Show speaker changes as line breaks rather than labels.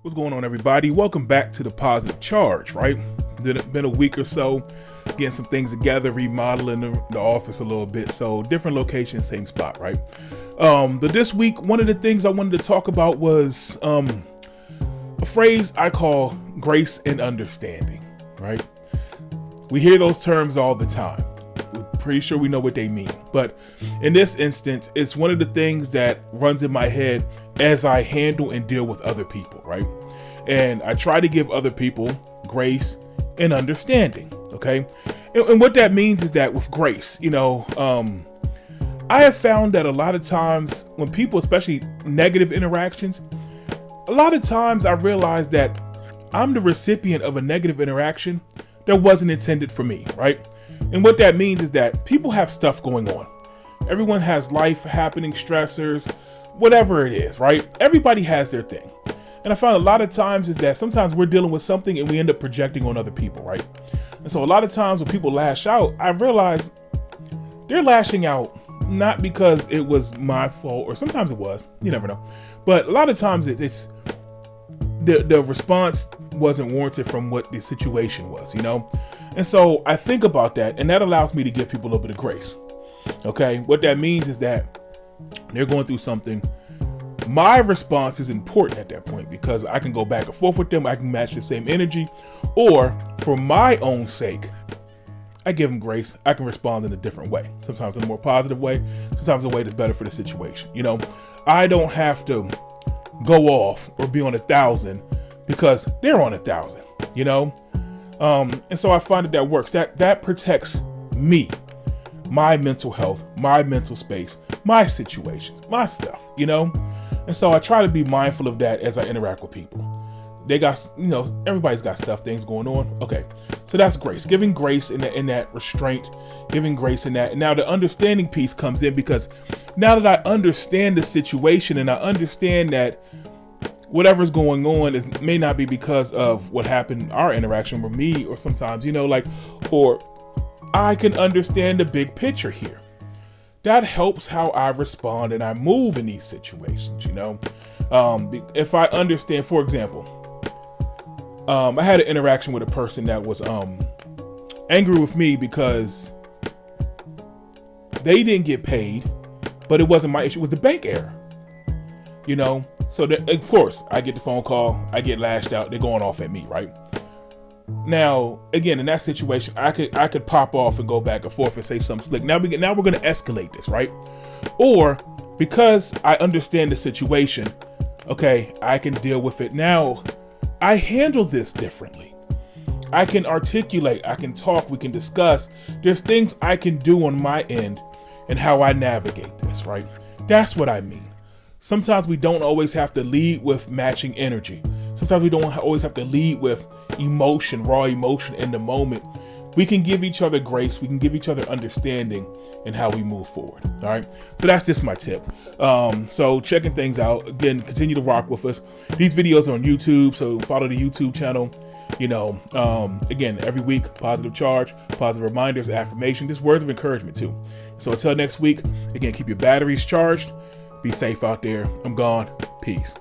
What's going on, everybody? Welcome back to the Positive Charge, right? Been a week or so, getting some things together, remodeling the office a little bit. So different location, same spot, right? This week, one of the things I wanted to talk about was a phrase I call grace and understanding, right? We hear those terms all the time. We're pretty sure we know what they mean. But in this instance, it's one of the things that runs in my head as I handle and deal with other people, right? And I try to give other people grace and understanding, okay? And what that means is that with grace, I have found that a lot of times when people, especially negative interactions, a lot of times I realize that I'm the recipient of a negative interaction that wasn't intended for me, right? And what that means is that people have stuff going on. Everyone has life happening, stressors, whatever it is, right? Everybody has their thing. And I found a lot of times is that sometimes we're dealing with something and we end up projecting on other people, right? And so a lot of times when people lash out, I realize they're lashing out not because it was my fault, or sometimes it was, you never know. But a lot of times it's the response wasn't warranted from what the situation was, And so I think about that, and that allows me to give people a little bit of grace. Okay, what that means is that they're going through something. My response is important at that point because I can go back and forth with them. I can match the same energy, or for my own sake, I give them grace. I can respond in a different way. Sometimes in a more positive way, sometimes a way that's better for the situation. I don't have to go off or be on 1,000 because they're on 1,000, and so I find that works. That protects me, my mental health, my mental space, my situations, my stuff, And so I try to be mindful of that as I interact with people. They got, everybody's got things going on. Okay. So that's grace, giving grace in that restraint, giving grace in that. And now the understanding piece comes in because now that I understand the situation and I understand that whatever's going on may not be because of what happened in our interaction with me, or sometimes, or I can understand the big picture here. That helps how I respond and I move in these situations, If I understand, for example, I had an interaction with a person that was angry with me because they didn't get paid, but it wasn't my issue. It was the bank error, So of course, I get the phone call, I get lashed out, they're going off at me, right? Now, again, in that situation, I could pop off and go back and forth and say something slick. Now we're going to escalate this, right? Or because I understand the situation, okay, I can deal with it. Now, I handle this differently. I can articulate, I can talk, we can discuss. There's things I can do on my end and how I navigate this, right? That's what I mean. Sometimes we don't always have to lead with matching energy. Sometimes we don't always have to lead with emotion, raw emotion in the moment. We can give each other grace. We can give each other understanding in how we move forward. All right. So that's just my tip. So checking things out. Again, continue to rock with us. These videos are on YouTube, so follow the YouTube channel. Again, every week, positive charge, positive reminders, affirmation, just words of encouragement too. So until next week, again, keep your batteries charged. Be safe out there. I'm gone. Peace.